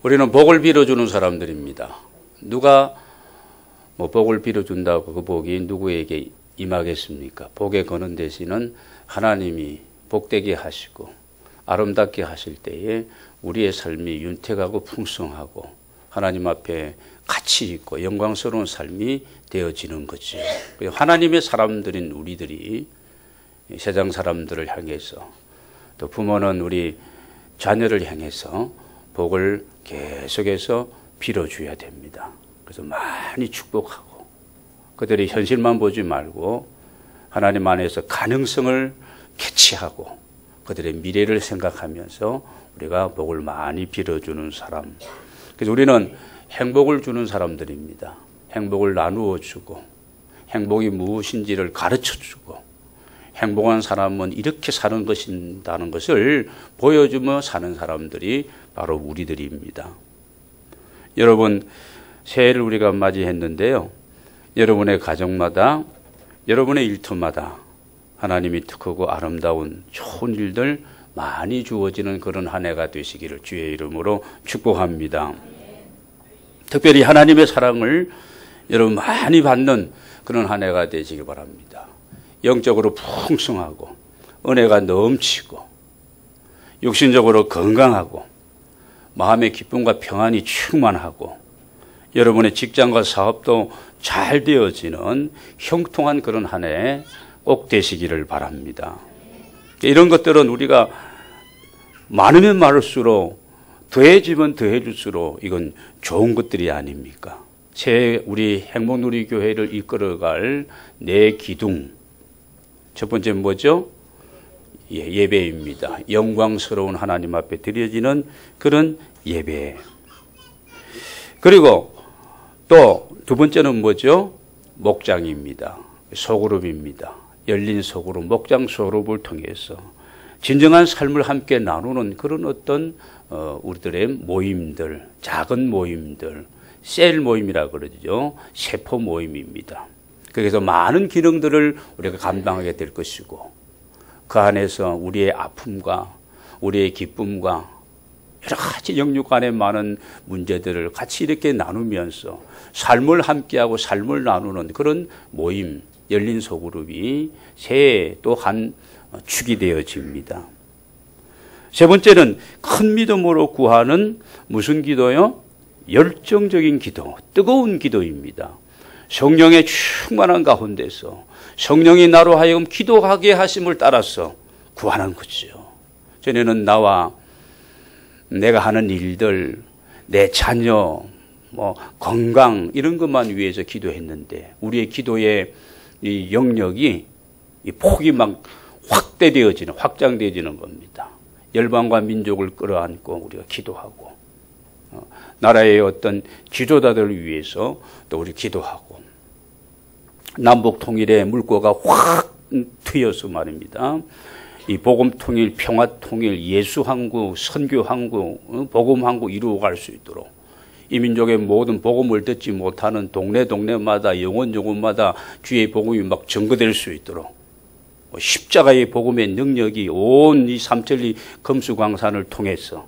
우리는 복을 빌어주는 사람들입니다. 누가 뭐 복을 빌어준다고 그 복이 누구에게 임하겠습니까? 복에 거는 대신은 하나님이 복되게 하시고 아름답게 하실 때에 우리의 삶이 윤택하고 풍성하고 하나님 앞에 가치 있고 영광스러운 삶이 되어지는 거죠. 하나님의 사람들인 우리들이 세상 사람들을 향해서 또 부모는 우리 자녀를 향해서 복을 계속해서 빌어줘야 됩니다. 그래서 많이 축복하고 그들의 현실만 보지 말고 하나님 안에서 가능성을 캐치하고 그들의 미래를 생각하면서 우리가 복을 많이 빌어주는 사람. 그래서 우리는 행복을 주는 사람들입니다. 행복을 나누어 주고 행복이 무엇인지를 가르쳐 주고 행복한 사람은 이렇게 사는 것이다는 것을 보여주며 사는 사람들이 바로 우리들입니다. 여러분, 새해를 우리가 맞이했는데요. 여러분의 가정마다 여러분의 일터마다 하나님이 크고 아름다운 좋은 일들 많이 주어지는 그런 한 해가 되시기를 주의 이름으로 축복합니다. 특별히 하나님의 사랑을 여러분 많이 받는 그런 한 해가 되시기 바랍니다. 영적으로 풍성하고 은혜가 넘치고 육신적으로 건강하고 마음의 기쁨과 평안이 충만하고 여러분의 직장과 사업도 잘 되어지는 형통한 그런 한 해 꼭 되시기를 바랍니다. 이런 것들은 우리가 많으면 많을수록 더해지면 더해질수록 이건 좋은 것들이 아닙니까? 새해 우리 행복누리교회를 이끌어갈 내 기둥 첫 번째는 뭐죠? 예배입니다. 영광스러운 하나님 앞에 드려지는 그런 예배. 그리고 또 두 번째는 뭐죠? 목장입니다. 소그룹입니다. 열린 소그룹, 목장 소그룹을 통해서 진정한 삶을 함께 나누는 그런 어떤 우리들의 모임들, 작은 모임들, 셀 모임이라고 그러죠. 세포 모임입니다. 그래서 많은 기능들을 우리가 감당하게 될 것이고 그 안에서 우리의 아픔과 우리의 기쁨과 여러 가지 영육 간의 많은 문제들을 같이 이렇게 나누면서 삶을 함께하고 삶을 나누는 그런 모임, 열린 소그룹이 새해 또 한 축이 되어집니다. 세 번째는 큰 믿음으로 구하는 무슨 기도요? 열정적인 기도, 뜨거운 기도입니다. 성령의 충만한 가운데서 성령이 나로 하여금 기도하게 하심을 따라서 구하는 거죠. 전에는 나와 내가 하는 일들, 내 자녀, 건강 이런 것만 위해서 기도했는데 우리의 기도의 이 영역이 이 폭이 막 확장되어지는 겁니다. 열방과 민족을 끌어안고 우리가 기도하고 나라의 어떤 지도자들을 위해서 또 우리 기도하고 남북 통일의 물꼬가 확 트여서 말입니다. 이 복음 통일, 평화 통일, 예수 한국, 선교 한국, 복음 한국 이루어갈 수 있도록 이 민족의 모든 복음을 듣지 못하는 동네마다 영혼마다 주의 복음이 막 전거될 수 있도록 십자가의 복음의 능력이 온 이 삼천리 금수광산을 통해서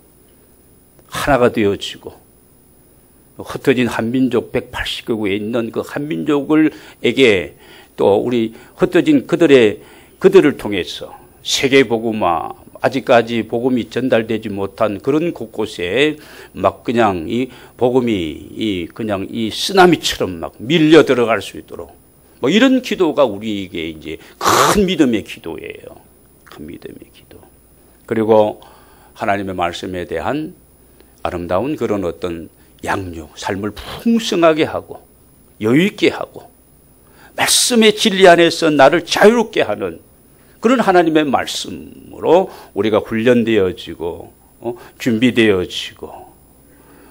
하나가 되어지고 흩어진 한민족 180개국에 있는 그 한민족에게 또 우리 흩어진 그들을 통해서 세계 복음화 아직까지 복음이 전달되지 못한 그런 곳곳에 막 그냥 이 복음이 그냥 이 쓰나미처럼 막 밀려 들어갈 수 있도록 이런 기도가 우리에게 이제 큰 믿음의 기도예요. 큰 믿음의 기도. 그리고 하나님의 말씀에 대한 아름다운 그런 어떤 양육, 삶을 풍성하게 하고 여유 있게 하고 말씀의 진리 안에서 나를 자유롭게 하는 그런 하나님의 말씀으로 우리가 훈련되어지고 준비되어지고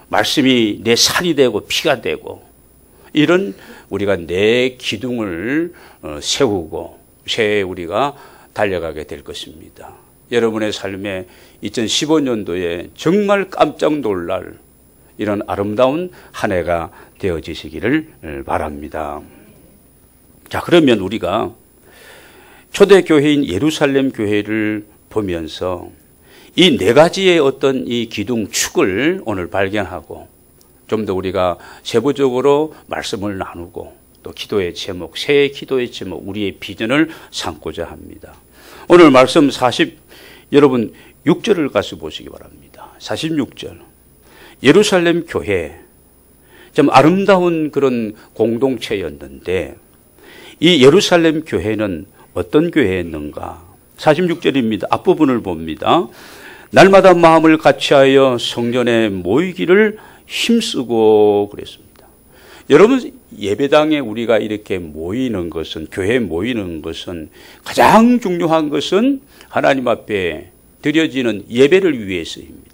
말씀이 내 살이 되고 피가 되고 이런 우리가 내 기둥을 세우고 새해 우리가 달려가게 될 것입니다. 여러분의 삶에 2015년도에 정말 깜짝 놀랄 이런 아름다운 한 해가 되어지시기를 바랍니다. 자, 그러면 우리가 초대교회인 예루살렘 교회를 보면서 이 네 가지의 어떤 이 기둥축을 오늘 발견하고 좀 더 우리가 세부적으로 말씀을 나누고 또 기도의 제목, 새해 기도의 제목, 우리의 비전을 삼고자 합니다. 오늘 말씀 여러분 6절을 가서 보시기 바랍니다. 46절. 예루살렘 교회. 좀 아름다운 그런 공동체였는데 이 예루살렘 교회는 어떤 교회였는가? 46절입니다. 앞부분을 봅니다. 날마다 마음을 같이하여 성전에 모이기를 힘쓰고 그랬습니다. 여러분, 예배당에 우리가 이렇게 모이는 것은, 교회에 모이는 것은 가장 중요한 것은 하나님 앞에 드려지는 예배를 위해서입니다.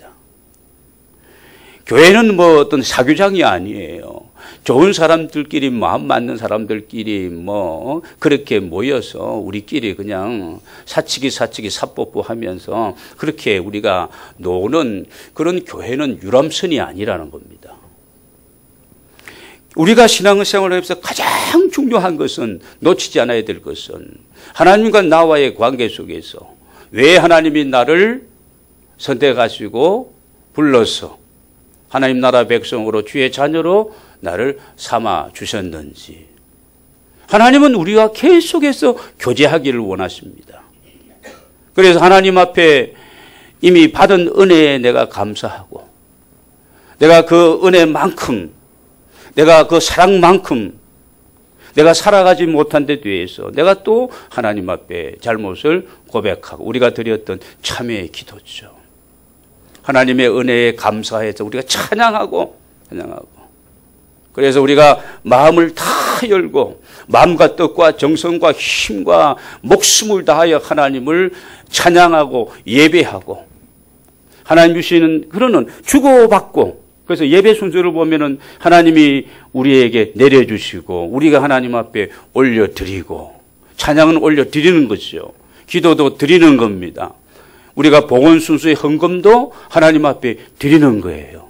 교회는 뭐 어떤 사교장이 아니에요. 좋은 사람들끼리, 마음 맞는 사람들끼리 뭐 그렇게 모여서 우리끼리 그냥 사치기 사뽀뽀 하면서 그렇게 우리가 노는 그런 교회는 유람선이 아니라는 겁니다. 우리가 신앙생활을 하면서 가장 중요한 것은, 놓치지 않아야 될 것은 하나님과 나와의 관계 속에서 왜 하나님이 나를 선택하시고 불러서 하나님 나라 백성으로 주의 자녀로 나를 삼아 주셨는지, 하나님은 우리가 계속해서 교제하기를 원하십니다. 그래서 하나님 앞에 이미 받은 은혜에 내가 감사하고, 내가 그 은혜만큼, 내가 그 사랑만큼 내가 살아가지 못한 데 대해서 내가 또 하나님 앞에 잘못을 고백하고, 우리가 드렸던 참회의 기도죠. 하나님의 은혜에 감사해서 우리가 찬양하고 그래서 우리가 마음을 다 열고 마음과 뜻과 정성과 힘과 목숨을 다하여 하나님을 찬양하고 예배하고, 하나님 주시는 그런 주고받고, 그래서 예배 순서를 보면은 하나님이 우리에게 내려주시고 우리가 하나님 앞에 올려드리고, 찬양은 올려드리는 것이죠. 기도도 드리는 겁니다. 우리가 봉헌 순수의 헌금도 하나님 앞에 드리는 거예요.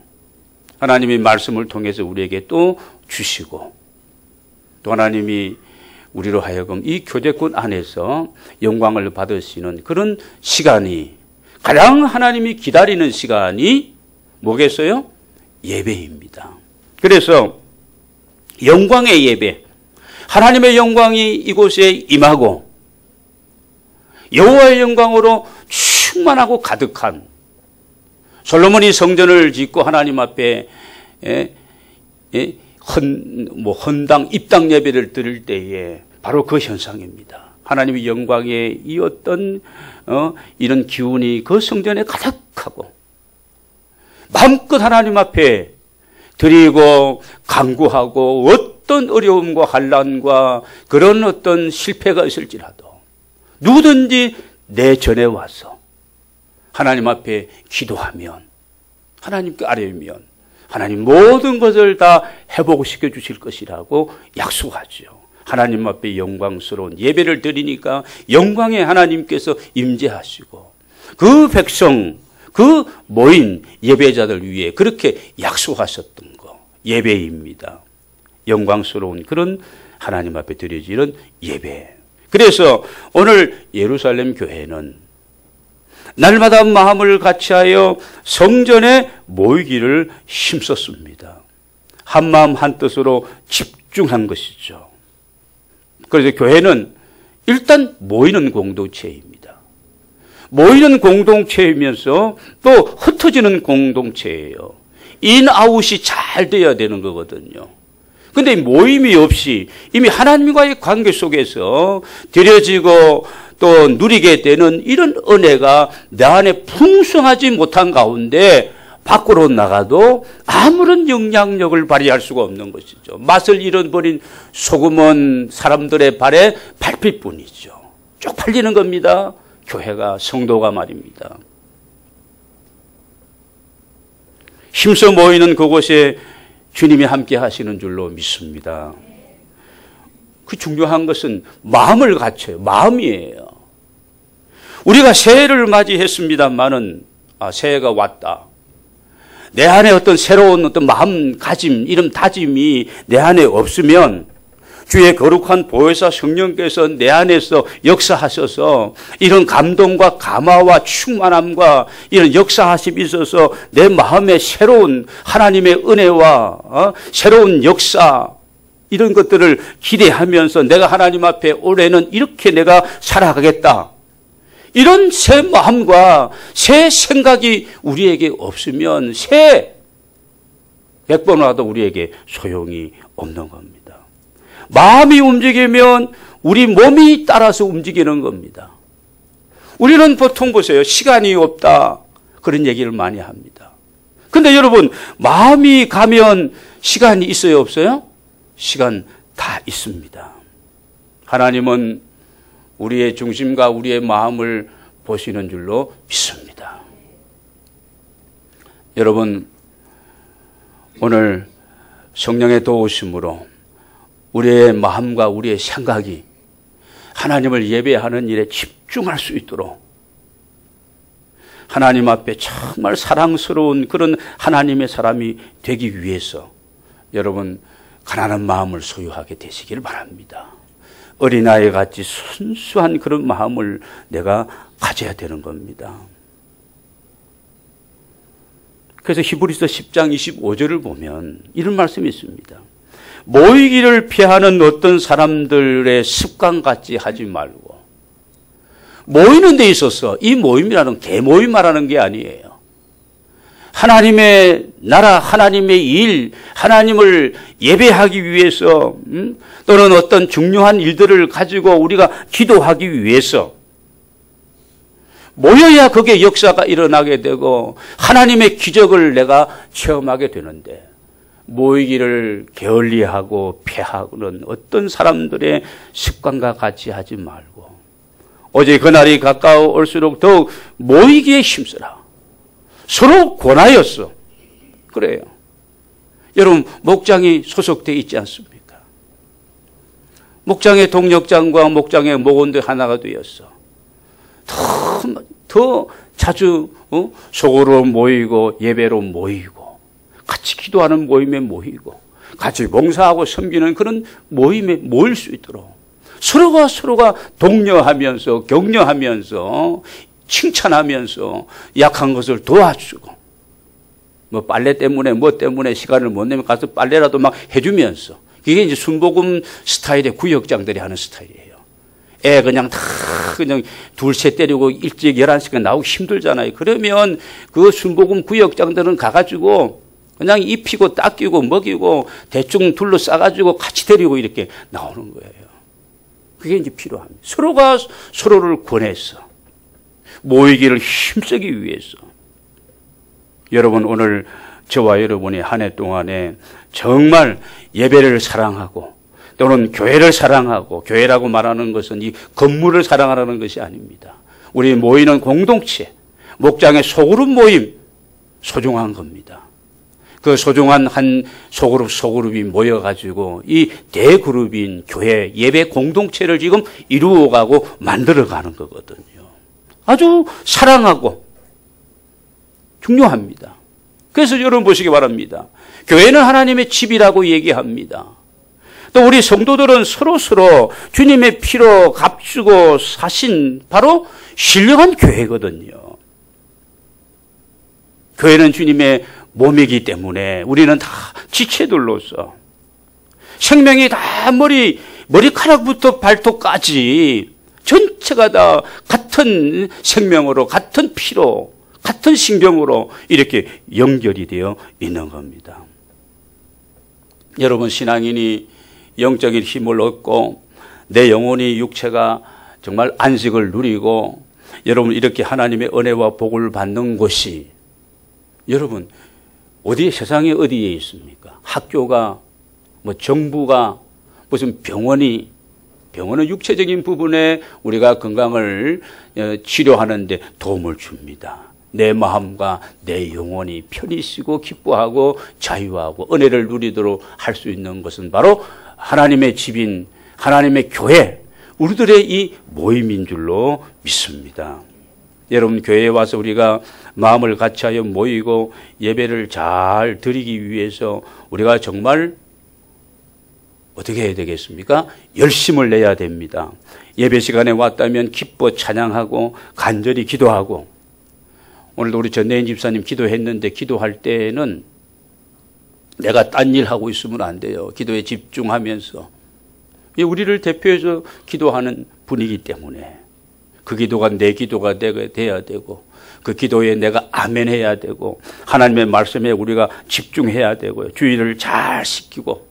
하나님이 말씀을 통해서 우리에게 또 주시고, 또 하나님이 우리로 하여금 이 교제권 안에서 영광을 받으시는 그런 시간이, 가장 하나님이 기다리는 시간이 뭐겠어요? 예배입니다. 그래서 영광의 예배, 하나님의 영광이 이곳에 임하고 여호와의 영광으로 충만하고 가득한, 솔로몬이 성전을 짓고 하나님 앞에 헌당, 입당 예배를 드릴 때에 바로 그 현상입니다. 하나님의 영광의 이 어떤 이런 기운이 그 성전에 가득하고, 마음껏 하나님 앞에 드리고 간구하고, 어떤 어려움과 환난과 그런 어떤 실패가 있을지라도 누구든지 내 전에 와서 하나님 앞에 기도하면, 하나님께 아뢰면 하나님 모든 것을 다 회복시켜 주실 것이라고 약속하죠. 하나님 앞에 영광스러운 예배를 드리니까 영광의 하나님께서 임재하시고, 그 백성, 그 모인 예배자들 위해 그렇게 약속하셨던 거, 예배입니다. 영광스러운 그런 하나님 앞에 드려지는 예배. 그래서 오늘 예루살렘 교회는 날마다 마음을 같이하여 성전에 모이기를 힘썼습니다. 한 마음 한 뜻으로 집중한 것이죠. 그래서 교회는 일단 모이는 공동체입니다. 모이는 공동체이면서 또 흩어지는 공동체예요. 인아웃이 잘 돼야 되는 거거든요. 근데 모임이 없이 이미 하나님과의 관계 속에서 드려지고 또 누리게 되는 이런 은혜가 내 안에 풍성하지 못한 가운데 밖으로 나가도 아무런 영향력을 발휘할 수가 없는 것이죠. 맛을 잃어버린 소금은 사람들의 발에 밟힐 뿐이죠. 쪽팔리는 겁니다. 교회가, 성도가 말입니다. 힘써 모이는 그곳에 주님이 함께 하시는 줄로 믿습니다. 그 중요한 것은 마음을 갖춰요. 마음이에요. 우리가 새해를 맞이했습니다만은, 새해가 왔다. 내 안에 어떤 새로운 어떤 마음가짐, 이런 다짐이 내 안에 없으면 주의 거룩한 보혜사 성령께서 내 안에서 역사하셔서 이런 감동과 감화와 충만함과 이런 역사하심이 있어서 내 마음에 새로운 하나님의 은혜와 새로운 역사 이런 것들을 기대하면서 내가 하나님 앞에 올해는 이렇게 내가 살아가겠다. 이런 새 마음과 새 생각이 우리에게 없으면 새 100번 와도 우리에게 소용이 없는 겁니다. 마음이 움직이면 우리 몸이 따라서 움직이는 겁니다. 우리는 보통 보세요. 시간이 없다. 그런 얘기를 많이 합니다. 근데 여러분, 마음이 가면 시간이 있어요, 없어요? 시간 다 있습니다. 하나님은 우리의 중심과 우리의 마음을 보시는 줄로 믿습니다. 여러분, 오늘 성령의 도우심으로 우리의 마음과 우리의 생각이 하나님을 예배하는 일에 집중할 수 있도록 하나님 앞에 정말 사랑스러운 그런 하나님의 사람이 되기 위해서 여러분 가난한 마음을 소유하게 되시길 바랍니다. 어린아이 같이 순수한 그런 마음을 내가 가져야 되는 겁니다. 그래서 히브리서 10장 25절을 보면 이런 말씀이 있습니다. 모이기를 피하는 어떤 사람들의 습관 같이 하지 말고, 모이는 데 있어서 이 모임이라는 개모임 말하는 게 아니에요. 하나님의 나라, 하나님의 일, 하나님을 예배하기 위해서 또는 어떤 중요한 일들을 가지고 우리가 기도하기 위해서 모여야 그게 역사가 일어나게 되고 하나님의 기적을 내가 체험하게 되는데, 모이기를 게을리하고 패하고는 어떤 사람들의 습관과 같이 하지 말고 어제 그날이 가까워올수록 더욱 모이기에 힘쓰라. 서로 권하였어. 그래요. 여러분, 목장이 소속되어 있지 않습니까? 목장의 동력장과 목장의 목원도 하나가 되었어. 더 자주 속으로 모이고 예배로 모이고 같이 기도하는 모임에 모이고 같이 봉사하고 섬기는 그런 모임에 모일 수 있도록 서로가 독려하면서 격려하면서 칭찬하면서 약한 것을 도와주고 뭐 빨래 때문에 뭐 때문에 시간을 못 내면 가서 빨래라도 막 해주면서, 이게 이제 순복음 스타일의 구역장들이 하는 스타일이에요. 애 그냥 다 그냥 둘째 때리고 일찍 11시간 나오기 힘들잖아요. 그러면 그 순복음 구역장들은 가가지고 그냥 입히고 닦이고 먹이고 대충 둘러싸가지고 같이 데리고 이렇게 나오는 거예요. 그게 이제 필요합니다. 서로가 서로를 권해서 모이기를 힘쓰기 위해서. 여러분, 오늘 저와 여러분이 한 해 동안에 정말 예배를 사랑하고 또는 교회를 사랑하고, 교회라고 말하는 것은 이 건물을 사랑하라는 것이 아닙니다. 우리 모이는 공동체, 목장의 소그룹 모임, 소중한 겁니다. 그 소중한 한 소그룹이 모여가지고 이 대그룹인 교회, 예배 공동체를 지금 이루어가고 만들어가는 거거든요. 아주 사랑하고 중요합니다. 그래서 여러분 보시기 바랍니다. 교회는 하나님의 집이라고 얘기합니다. 또 우리 성도들은 서로 주님의 피로 값주고 사신 바로 신령한 교회거든요. 교회는 주님의 몸이기 때문에 우리는 다 지체들로서 생명이 다 머리카락부터 발톱까지 전체가 다 같은 생명으로, 같은 피로, 같은 신경으로 이렇게 연결이 되어 있는 겁니다. 여러분, 신앙인이 영적인 힘을 얻고 내 영혼이, 육체가 정말 안식을 누리고 여러분 이렇게 하나님의 은혜와 복을 받는 곳이, 여러분 세상에 어디에 있습니까? 학교가, 정부가, 무슨 병원은 육체적인 부분에 우리가 건강을 치료하는데 도움을 줍니다. 내 마음과 내 영혼이 편히 쉬고 기뻐하고 자유하고 은혜를 누리도록 할 수 있는 것은 바로 하나님의 집인 하나님의 교회, 우리들의 이 모임인 줄로 믿습니다. 여러분, 교회에 와서 우리가 마음을 같이하여 모이고 예배를 잘 드리기 위해서 우리가 정말 어떻게 해야 되겠습니까? 열심을 내야 됩니다. 예배 시간에 왔다면 기뻐 찬양하고 간절히 기도하고, 오늘도 우리 전내인 집사님 기도했는데 기도할 때는 내가 딴 일 하고 있으면 안 돼요. 기도에 집중하면서. 우리를 대표해서 기도하는 분이기 때문에 그 기도가 내 기도가 돼야 되고, 그 기도에 내가 아멘 해야 되고, 하나님의 말씀에 우리가 집중해야 되고요. 주의를 잘 시키고,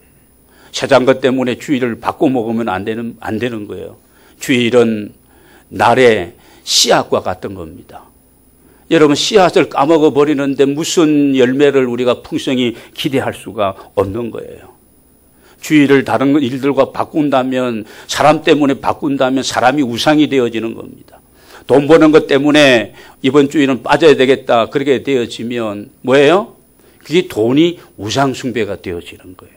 세상 것 때문에 주의를 바꿔 먹으면 안 되는 거예요. 주일은 날의 씨앗과 같은 겁니다. 여러분, 씨앗을 까먹어 버리는데 무슨 열매를 우리가 풍성히 기대할 수가 없는 거예요. 주의를 다른 일들과 바꾼다면, 사람 때문에 바꾼다면 사람이 우상이 되어지는 겁니다. 돈 버는 것 때문에 이번 주일은 빠져야 되겠다, 그렇게 되어지면 뭐예요? 그게 돈이 우상 숭배가 되어지는 거예요.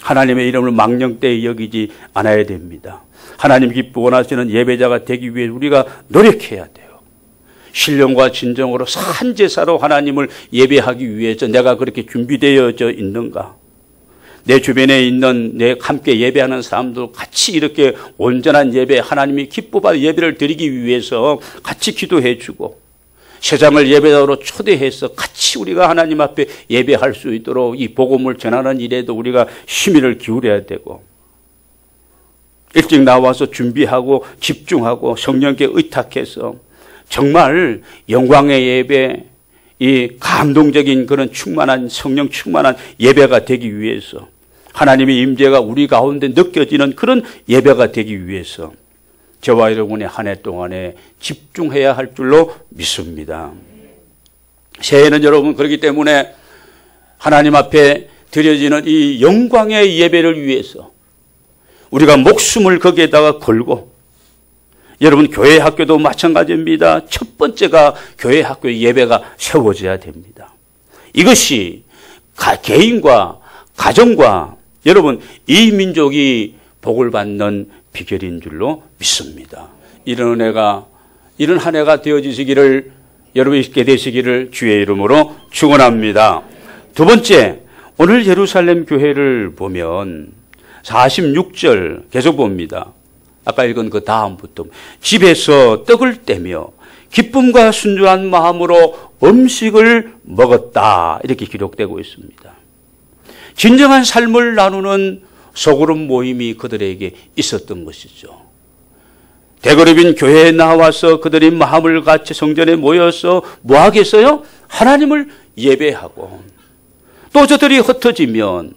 하나님의 이름을 망령되이 여기지 않아야 됩니다. 하나님 기뻐 원하시는 예배자가 되기 위해 우리가 노력해야 돼요. 신령과 진정으로 산 제사로 하나님을 예배하기 위해서 내가 그렇게 준비되어져 있는가? 내 주변에 있는 내 함께 예배하는 사람도 같이 이렇게 온전한 예배, 하나님이 기뻐받을 예배를 드리기 위해서 같이 기도해 주고, 세상을 예배자로 초대해서 같이 우리가 하나님 앞에 예배할 수 있도록 이 복음을 전하는 일에도 우리가 심의를 기울여야 되고, 일찍 나와서 준비하고 집중하고 성령께 의탁해서 정말 영광의 예배, 이 감동적인 그런 충만한 성령 충만한 예배가 되기 위해서, 하나님의 임재가 우리 가운데 느껴지는 그런 예배가 되기 위해서 저와 여러분의 한 해 동안에 집중해야 할 줄로 믿습니다. 새해는 여러분, 그렇기 때문에 하나님 앞에 드려지는 이 영광의 예배를 위해서 우리가 목숨을 거기에다가 걸고, 여러분 교회 학교도 마찬가지입니다. 첫 번째가 교회 학교 예배가 세워져야 됩니다. 이것이 개인과 가정과 여러분 이 민족이 복을 받는 비결인 줄로 믿습니다. 이런 한 해가 되어지시기를, 여러분이 있게 되시기를 주의 이름으로 축원합니다. 두 번째, 오늘 예루살렘 교회를 보면 46절 계속 봅니다. 아까 읽은 그 다음부터 집에서 떡을 떼며 기쁨과 순수한 마음으로 음식을 먹었다, 이렇게 기록되고 있습니다. 진정한 삶을 나누는 소그룹 모임이 그들에게 있었던 것이죠. 대그룹인 교회에 나와서 그들이 마음을 같이 성전에 모여서 뭐 하겠어요? 하나님을 예배하고, 또 저들이 흩어지면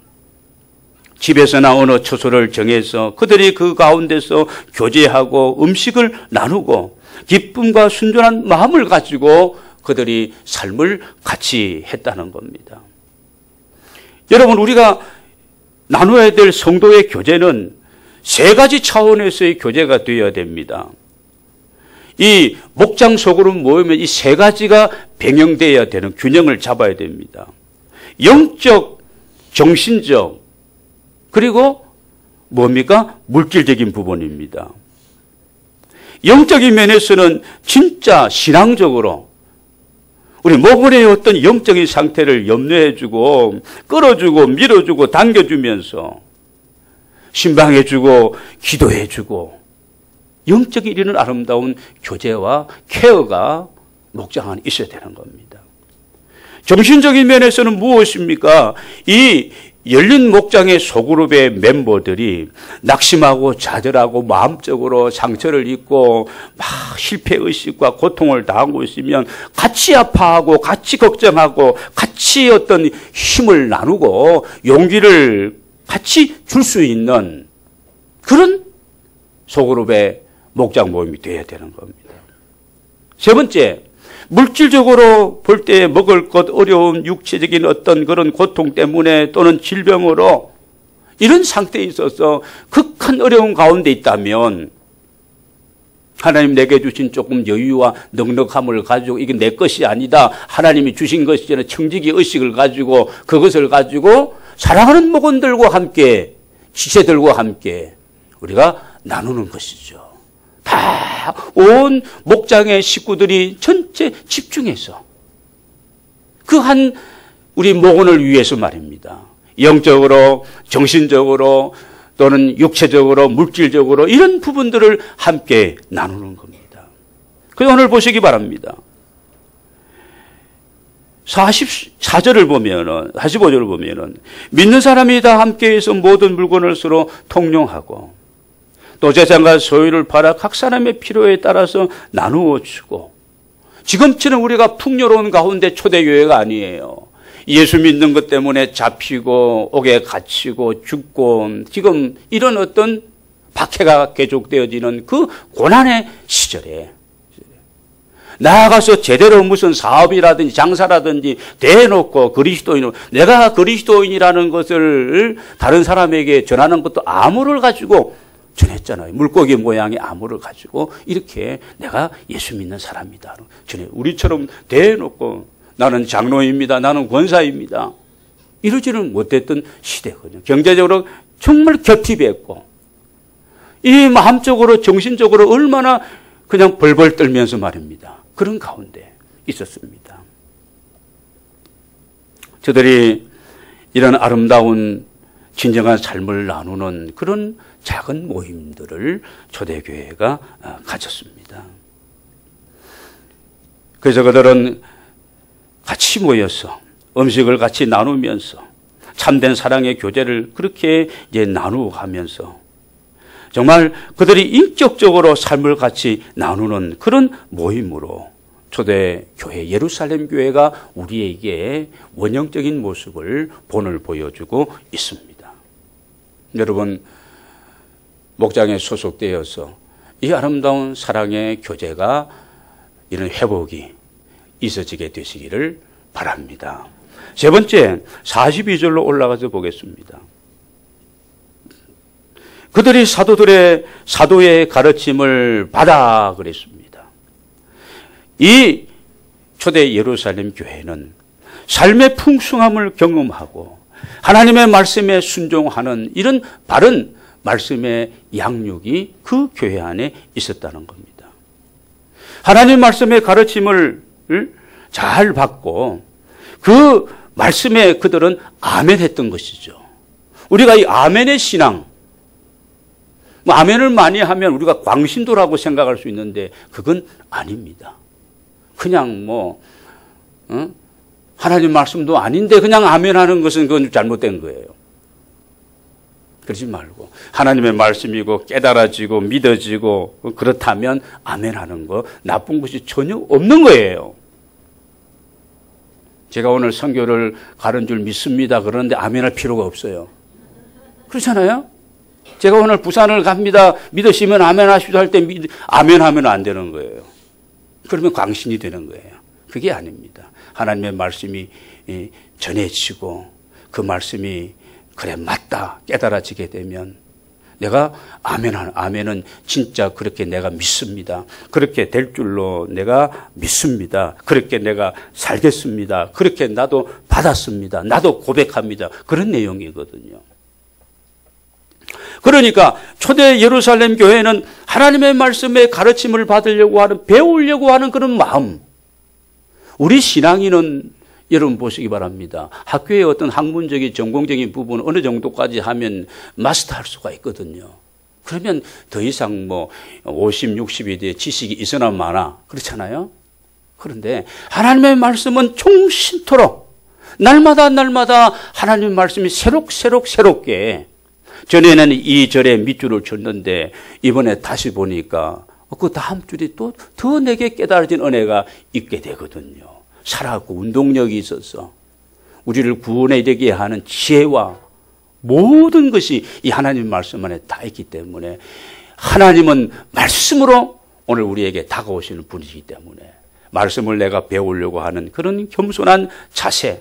집에서나 어느 처소를 정해서 그들이 그 가운데서 교제하고 음식을 나누고 기쁨과 순전한 마음을 가지고 그들이 삶을 같이 했다는 겁니다. 여러분, 우리가 나누어야 될 성도의 교제는 세 가지 차원에서의 교제가 되어야 됩니다. 이 목장 속으로 모이면 이 세 가지가 병행되어야 되는, 균형을 잡아야 됩니다. 영적, 정신적, 그리고 뭡니까? 물질적인 부분입니다. 영적인 면에서는 진짜 신앙적으로 우리 목원의 어떤 영적인 상태를 염려해주고 끌어주고 밀어주고 당겨주면서 신방해주고 기도해주고 영적인 이르는 아름다운 교제와 케어가 목장 안에 있어야 되는 겁니다. 정신적인 면에서는 무엇입니까? 이 열린 목장의 소그룹의 멤버들이 낙심하고 좌절하고 마음적으로 상처를 입고 막 실패의식과 고통을 당하고 있으면 같이 아파하고 같이 걱정하고 같이 어떤 힘을 나누고 용기를 같이 줄 수 있는 그런 소그룹의 목장 모임이 되어야 되는 겁니다. 세 번째, 물질적으로 볼 때 먹을 것 어려운 육체적인 어떤 그런 고통 때문에 또는 질병으로 이런 상태에 있어서 극한 어려운 가운데 있다면 하나님 내게 주신 조금 여유와 넉넉함을 가지고 이게 내 것이 아니다, 하나님이 주신 것이잖아요. 청지기 의식을 가지고 그것을 가지고 사랑하는 목원들과 함께 지체들과 함께 우리가 나누는 것이죠. 다 온 목장의 식구들이 전체 집중해서 그 한 우리 목원을 위해서 말입니다. 영적으로, 정신적으로, 또는 육체적으로, 물질적으로 이런 부분들을 함께 나누는 겁니다. 그래서 오늘 보시기 바랍니다. 44절을 보면은, 45절을 보면은, 믿는 사람이 다 함께해서 모든 물건을 서로 통용하고, 또 재산과 소유를 팔아 각 사람의 필요에 따라서 나누어 주고, 지금처럼 우리가 풍요로운 가운데 초대교회가 아니에요. 예수 믿는 것 때문에 잡히고, 옥에 갇히고, 죽고, 지금 이런 어떤 박해가 계속되어지는 그 고난의 시절에, 나아가서 제대로 무슨 사업이라든지 장사라든지 대놓고 내가 그리스도인이라는 것을 다른 사람에게 전하는 것도 암호를 가지고 전했잖아요. 물고기 모양의 암호를 가지고 이렇게 내가 예수 믿는 사람이다. 전해. 우리처럼 대놓고 나는 장로입니다. 나는 권사입니다. 이러지는 못했던 시대거든요. 경제적으로 정말 겹티했고 이 마음적으로 정신적으로 얼마나 그냥 벌벌 떨면서 말입니다. 그런 가운데 있었습니다. 저들이 이런 아름다운 진정한 삶을 나누는 그런 작은 모임들을 초대교회가 가졌습니다. 그래서 그들은 같이 모여서 음식을 같이 나누면서 참된 사랑의 교제를 그렇게 이제 나누어가면서 정말 그들이 인격적으로 삶을 같이 나누는 그런 모임으로 초대교회 예루살렘 교회가 우리에게 원형적인 모습을 본을 보여주고 있습니다. 여러분 목장에 소속되어서 이 아름다운 사랑의 교제가 이런 회복이 있어지게 되시기를 바랍니다. 세 번째 42절로 올라가서 보겠습니다. 그들이 사도의 가르침을 받아 그랬습니다. 이 초대 예루살렘 교회는 삶의 풍성함을 경험하고 하나님의 말씀에 순종하는 이런 바른 말씀의 양육이 그 교회 안에 있었다는 겁니다. 하나님 말씀의 가르침을 잘 받고 그 말씀에 그들은 아멘했던 것이죠. 우리가 이 아멘의 신앙, 아멘을 많이 하면 우리가 광신도라고 생각할 수 있는데 그건 아닙니다. 그냥 하나님 말씀도 아닌데 그냥 아멘하는 것은 그건 잘못된 거예요. 그러지 말고 하나님의 말씀이고 깨달아지고 믿어지고 그렇다면 아멘하는 거 나쁜 것이 전혀 없는 거예요. 제가 오늘 선교를 가는 줄 믿습니다. 그런데 아멘할 필요가 없어요. 그렇잖아요? 제가 오늘 부산을 갑니다. 믿으시면 아멘하시오 할 때 아멘하면 안 되는 거예요. 그러면 광신이 되는 거예요. 그게 아닙니다. 하나님의 말씀이 전해지고 그 말씀이 그래 맞다 깨달아지게 되면 내가 아멘은 진짜 그렇게 내가 믿습니다. 그렇게 될 줄로 내가 믿습니다. 그렇게 내가 살겠습니다. 그렇게 나도 받았습니다. 나도 고백합니다. 그런 내용이거든요. 그러니까 초대 예루살렘 교회는 하나님의 말씀의 가르침을 받으려고 하는, 배우려고 하는 그런 마음. 우리 신앙인은 여러분 보시기 바랍니다. 학교의 어떤 학문적인 전공적인 부분은 어느 정도까지 하면 마스터할 수가 있거든요. 그러면 더 이상 50, 60에 대해 지식이 있으나 마나 그렇잖아요. 그런데 하나님의 말씀은 총신토록 날마다 하나님의 말씀이 새롭게 전에는 이 절에 밑줄을 쳤는데 이번에 다시 보니까 그 다음 줄이 또 더 내게 깨달아진 은혜가 있게 되거든요. 살아있고 운동력이 있어서 우리를 구원에 되게 하는 지혜와 모든 것이 이 하나님 말씀 안에 다 있기 때문에 하나님은 말씀으로 오늘 우리에게 다가오시는 분이기 때문에 말씀을 내가 배우려고 하는 그런 겸손한 자세,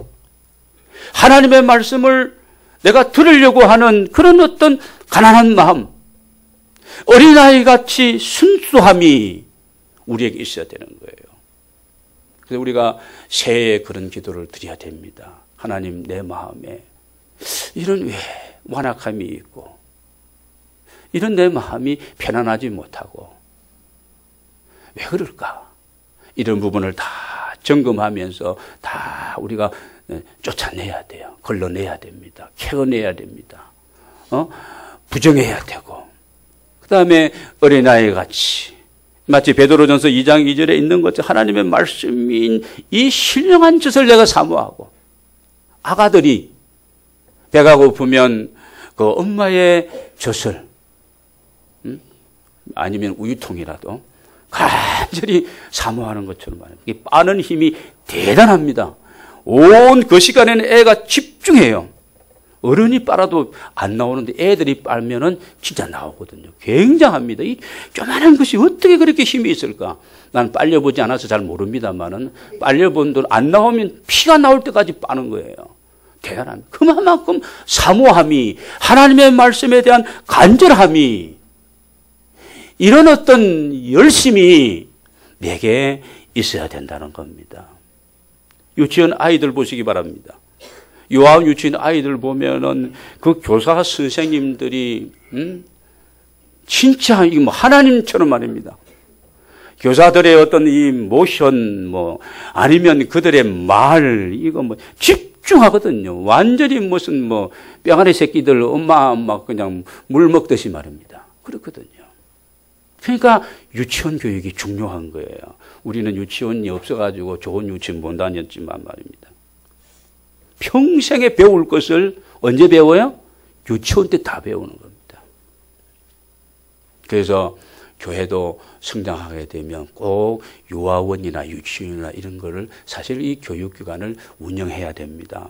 하나님의 말씀을 내가 들으려고 하는 그런 어떤 가난한 마음, 어린아이같이 순수함이 우리에게 있어야 되는 거예요. 그래서 우리가 새해에 그런 기도를 드려야 됩니다. 하나님, 내 마음에 이런 왜 완악함이 있고 이런 내 마음이 편안하지 못하고 왜 그럴까? 이런 부분을 다 점검하면서 다 우리가 쫓아내야 돼요. 걸러내야 됩니다. 캐어내야 됩니다. 부정해야 되고, 그 다음에 어린아이 같이 마치 베드로전서 2장 2절에 있는 것처럼 하나님의 말씀인 이 신령한 젖을 내가 사모하고, 아가들이 배가 고프면 그 엄마의 젖을 아니면 우유통이라도 간절히 사모하는 것처럼 말입니다. 이 빠는 힘이 대단합니다. 온 그 시간에는 애가 집중해요. 어른이 빨아도 안 나오는데 애들이 빨면은 진짜 나오거든요. 굉장합니다. 이 조그마한 것이 어떻게 그렇게 힘이 있을까? 난 빨려보지 않아서 잘 모릅니다만은 빨려본 돈 안 나오면 피가 나올 때까지 빠는 거예요. 대단합니다. 그만큼 사모함이, 하나님의 말씀에 대한 간절함이, 이런 어떤 열심이 내게 있어야 된다는 겁니다. 유치원 아이들 보시기 바랍니다. 요한 유치원 아이들 보면은 그 교사 선생님들이 진짜 뭐 하나님처럼 말입니다. 교사들의 어떤 이 모션 아니면 그들의 말 이거 집중하거든요. 완전히 무슨 뼈아리 새끼들 엄마 막 그냥 물 먹듯이 말입니다. 그렇거든요. 그러니까 유치원 교육이 중요한 거예요. 우리는 유치원이 없어가지고 좋은 유치원 못 다녔지만 말입니다. 평생에 배울 것을 언제 배워요? 유치원 때 다 배우는 겁니다. 그래서 교회도 성장하게 되면 꼭 유아원이나 유치원이나 이런 거를 사실 이 교육기관을 운영해야 됩니다.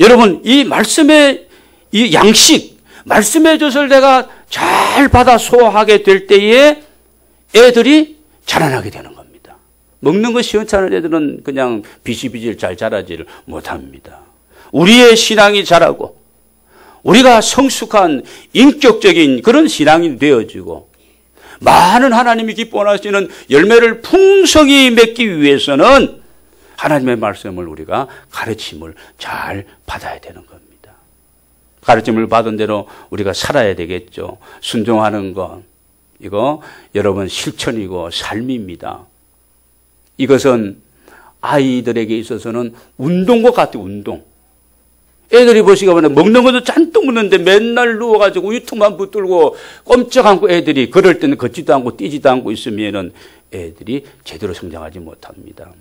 여러분, 이 말씀의 이 양식, 말씀의 젖을 내가 잘 받아 소화하게 될 때에 애들이 자라나게 되는 겁니다. 먹는 거 시원찮은 애들은 그냥 비실비실 잘 자라지를 못합니다. 우리의 신앙이 자라고 우리가 성숙한 인격적인 그런 신앙이 되어지고 많은 하나님이 기뻐하시는 열매를 풍성히 맺기 위해서는 하나님의 말씀을 우리가 가르침을 잘 받아야 되는 겁니다. 가르침을 받은 대로 우리가 살아야 되겠죠. 순종하는 것, 이거 여러분 실천이고 삶입니다. 이것은 아이들에게 있어서는 운동과 같아요. 운동. 애들이 보시기가 먹는 것도 잔뜩 먹는데 맨날 누워가지고 우유통만 붙들고 꼼짝 않고 애들이 그럴 때는 걷지도 않고 뛰지도 않고 있으면은 애들이 제대로 성장하지 못합니다.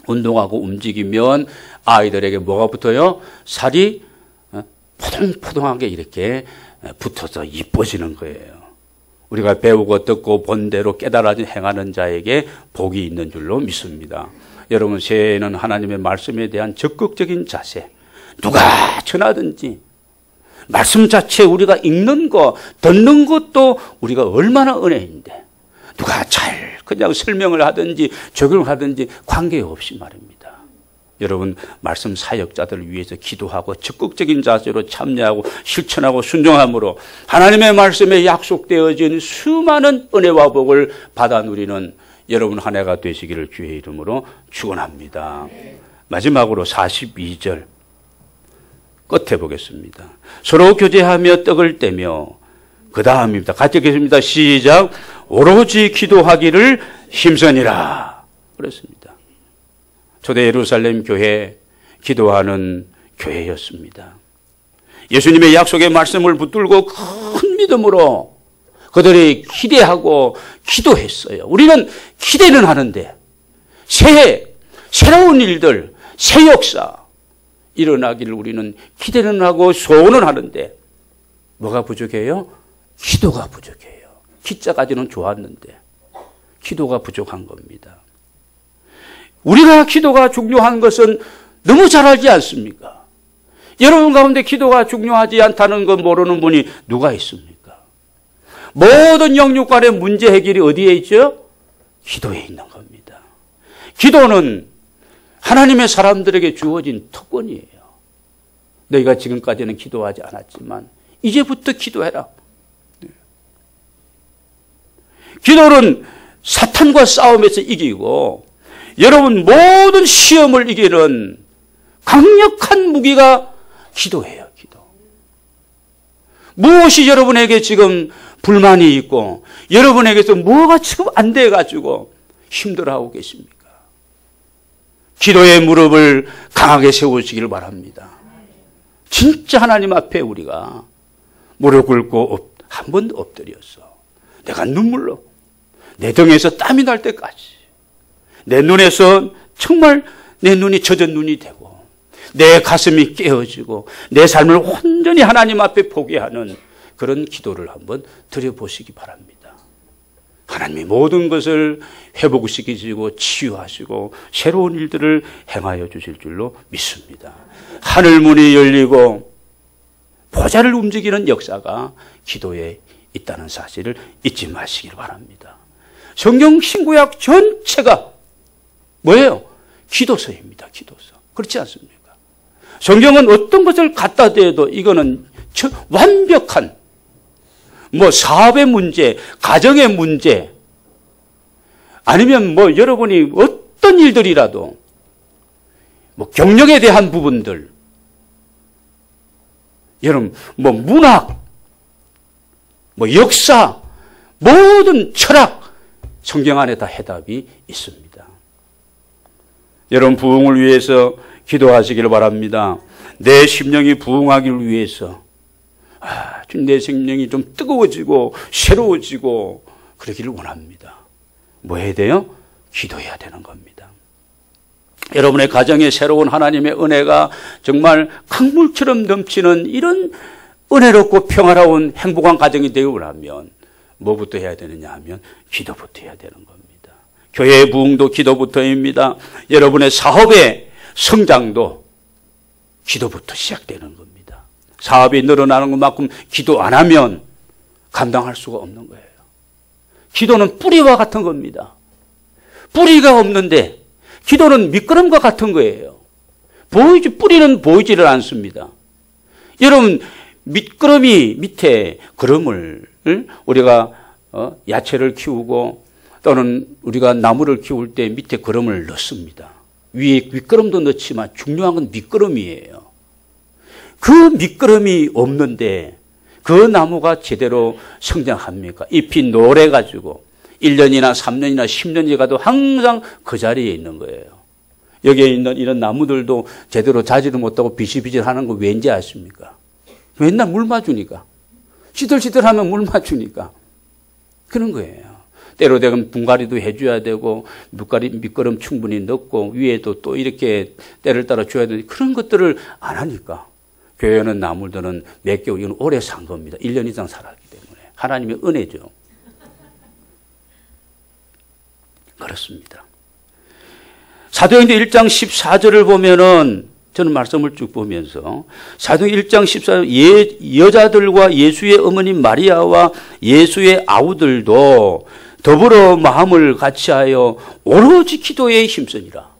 운동하고 움직이면 아이들에게 뭐가 붙어요? 살이 포동포동하게 이렇게 붙어서 이뻐지는 거예요. 우리가 배우고 듣고 본 대로 깨달아진 행하는 자에게 복이 있는 줄로 믿습니다. 여러분, 새해에는 하나님의 말씀에 대한 적극적인 자세, 누가 전하든지 말씀 자체 우리가 읽는 거, 듣는 것도 우리가 얼마나 은혜인데 누가 잘 그냥 설명을 하든지 적용을 하든지 관계없이 말입니다. 여러분, 말씀 사역자들을 위해서 기도하고 적극적인 자세로 참여하고 실천하고 순종함으로 하나님의 말씀에 약속되어진 수많은 은혜와 복을 받아 누리는 여러분 한 해가 되시기를 주의 이름으로 축원합니다. 마지막으로 42절 끝에 보겠습니다. 서로 교제하며 떡을 떼며, 그 다음입니다. 같이 읽겠습니다. 시작. 오로지 기도하기를 힘쓰니라 그랬습니다. 초대 예루살렘 교회, 기도하는 교회였습니다. 예수님의 약속의 말씀을 붙들고 큰 믿음으로 그들이 기대하고 기도했어요. 우리는 기대는 하는데 새해 새로운 일들, 새 역사 일어나기를 우리는 기대는 하고 소원은 하는데 뭐가 부족해요? 기도가 부족해요. 기자까지는 좋았는데 기도가 부족한 겁니다. 우리가 기도가 중요한 것은 너무 잘 알지 않습니까? 여러분 가운데 기도가 중요하지 않다는 건 모르는 분이 누가 있습니까? 모든 영육 간의 문제 해결이 어디에 있죠? 기도에 있는 겁니다. 기도는 하나님의 사람들에게 주어진 특권이에요. 너희가 지금까지는 기도하지 않았지만 이제부터 기도해라. 기도는 사탄과 싸움에서 이기고 여러분 모든 시험을 이기는 강력한 무기가 기도예요. 기도. 무엇이 여러분에게 지금 불만이 있고 여러분에게서 뭐가 지금 안 돼가지고 힘들어하고 계십니까? 기도의 무릎을 강하게 세우시길 바랍니다. 진짜 하나님 앞에 우리가 무릎 꿇고 한 번 엎드려서 내가 눈물로 내 등에서 땀이 날 때까지 내 눈에서 정말 내 눈이 젖은 눈이 되고 내 가슴이 깨어지고 내 삶을 온전히 하나님 앞에 포기하는 그런 기도를 한번 드려보시기 바랍니다. 하나님이 모든 것을 회복시키시고 치유하시고 새로운 일들을 행하여 주실 줄로 믿습니다. 하늘문이 열리고 보좌를 움직이는 역사가 기도에 있다는 사실을 잊지 마시길 바랍니다. 성경 신구약 전체가 뭐예요? 기도서입니다. 기도서. 그렇지 않습니까? 성경은 어떤 것을 갖다 대도 이거는 완벽한 사업의 문제, 가정의 문제, 아니면 여러분이 어떤 일들이라도 경력에 대한 부분들, 여러분 문학, 역사, 모든 철학, 성경 안에 다 해답이 있습니다. 여러분 부흥을 위해서 기도하시길 바랍니다. 내 심령이 부흥하기를 위해서 내 생명이 좀 뜨거워지고 새로워지고 그러기를 원합니다. 뭐 해야 돼요? 기도해야 되는 겁니다. 여러분의 가정에 새로운 하나님의 은혜가 정말 강물처럼 넘치는 이런 은혜롭고 평화로운 행복한 가정이 되기 원하면 뭐부터 해야 되느냐 하면 기도부터 해야 되는 겁니다. 교회의 부흥도 기도부터입니다. 여러분의 사업의 성장도 기도부터 시작되는 겁니다. 사업이 늘어나는 것만큼 기도 안 하면 감당할 수가 없는 거예요. 기도는 뿌리와 같은 겁니다. 뿌리가 없는데 기도는 밑거름과 같은 거예요. 뿌리는 보이지를 않습니다. 여러분 밑거름이 밑에 거름을 우리가 야채를 키우고 또는 우리가 나무를 키울 때 밑에 거름을 넣습니다. 위에 밑거름도 넣지만 중요한 건 밑거름이에요. 그 밑거름이 없는데 그 나무가 제대로 성장합니까? 잎이 노래가지고 1년이나 3년이나 10년이 가도 항상 그 자리에 있는 거예요. 여기에 있는 이런 나무들도 제대로 자지도 못하고 비실비실하는 거 왠지 아십니까? 맨날 물 맞으니까. 시들시들하면 물 맞으니까. 그런 거예요. 때로 되면 분갈이도 해줘야 되고 밑거름 충분히 넣고 위에도 또 이렇게 때를 따라 줘야 되는 그런 것들을 안 하니까 교회는 나무들은 몇 개월, 이건 오래 산 겁니다. 1년 이상 살았기 때문에. 하나님의 은혜죠. 그렇습니다. 사도행전 1장 14절을 보면은 저는 말씀을 쭉 보면서 사도행전 1장 14절 여자들과 예수의 어머니 마리아와 예수의 아우들도 더불어 마음을 같이하여 오로지 기도에 힘쓰니라.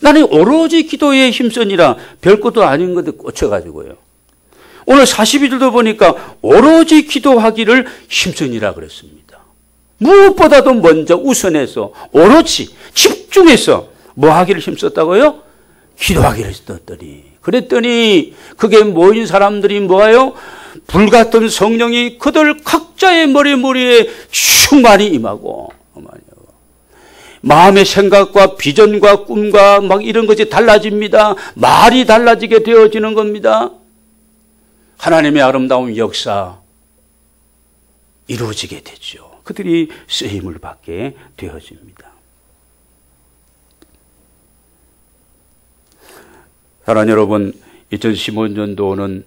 나는 오로지 기도에 힘쓰니라 별것도 아닌 것에 꽂혀가지고요. 오늘 42절도 보니까 오로지 기도하기를 힘쓰니라 그랬습니다. 무엇보다도 먼저 우선해서 오로지 집중해서 뭐 하기를 힘썼다고요? 기도하기를 힘썼더니 그랬더니 그게 모인 사람들이 뭐예요? 불같은 성령이 그들 각자의 머리에 충만히 임하고 마음의 생각과 비전과 꿈과 이런 것이 달라집니다. 말이 달라지게 되어지는 겁니다. 하나님의 아름다운 역사 이루어지게 되죠. 그들이 쓰임을 받게 되어집니다. 사랑하는 여러분, 2015년도는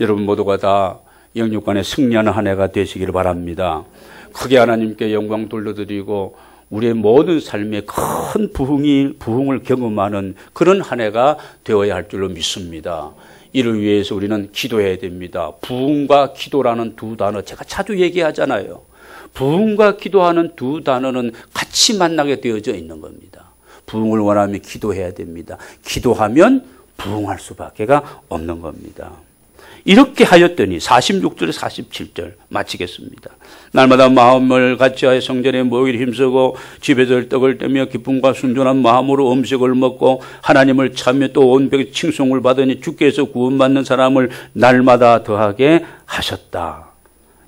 여러분 모두가 다 영육간에 승리하는 한 해가 되시기를 바랍니다. 크게 하나님께 영광 돌려드리고 우리의 모든 삶에 큰 부흥을 경험하는 그런 한 해가 되어야 할 줄로 믿습니다. 이를 위해서 우리는 기도해야 됩니다. 부흥과 기도라는 두 단어 제가 자주 얘기하잖아요. 부흥과 기도하는 두 단어는 같이 만나게 되어져 있는 겁니다. 부흥을 원하면 기도해야 됩니다. 기도하면 부흥할 수밖에 없는 겁니다. 이렇게 하였더니 46절에 47절 마치겠습니다. 날마다 마음을 같이하여 성전에 모이기를 힘쓰고 집에서 떡을 떼며 기쁨과 순전한 마음으로 음식을 먹고 하나님을 찾으며 또 온백의 칭송을 받으니 주께서 구원받는 사람을 날마다 더하게 하셨다.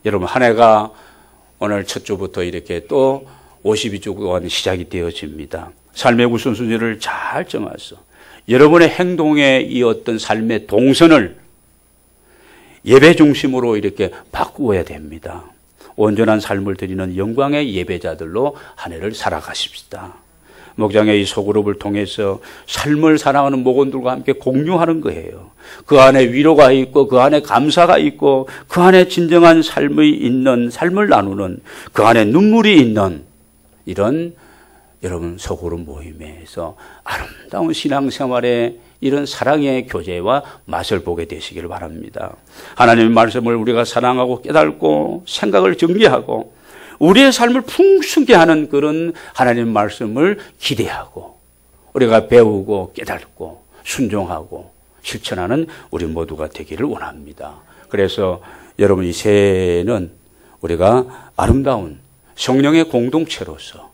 여러분 한 해가 오늘 첫 주부터 이렇게 또 52주 동안 시작이 되어집니다. 삶의 우선순위를 잘 정하서 여러분의 행동의 이 어떤 삶의 동선을 예배 중심으로 이렇게 바꾸어야 됩니다. 온전한 삶을 드리는 영광의 예배자들로 한 해를 살아가십시다. 목장의 이 소그룹을 통해서 삶을 사랑하는 목원들과 함께 공유하는 거예요. 그 안에 위로가 있고 그 안에 감사가 있고 그 안에 진정한 삶이 있는, 삶을 나누는, 그 안에 눈물이 있는 이런 여러분 소그룹 모임에서 아름다운 신앙생활의 이런 사랑의 교제와 맛을 보게 되시기를 바랍니다. 하나님의 말씀을 우리가 사랑하고 깨닫고 생각을 정리하고 우리의 삶을 풍성케 하는 그런 하나님의 말씀을 기대하고 우리가 배우고 깨닫고 순종하고 실천하는 우리 모두가 되기를 원합니다. 그래서 여러분 이 새해는 우리가 아름다운 성령의 공동체로서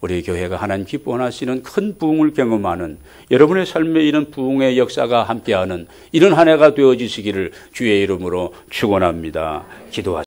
우리 교회가 하나님 기뻐하시는 큰 부흥을 경험하는 여러분의 삶에 이런 부흥의 역사가 함께하는 이런 한 해가 되어지시기를 주의 이름으로 축원합니다. 기도하십시다.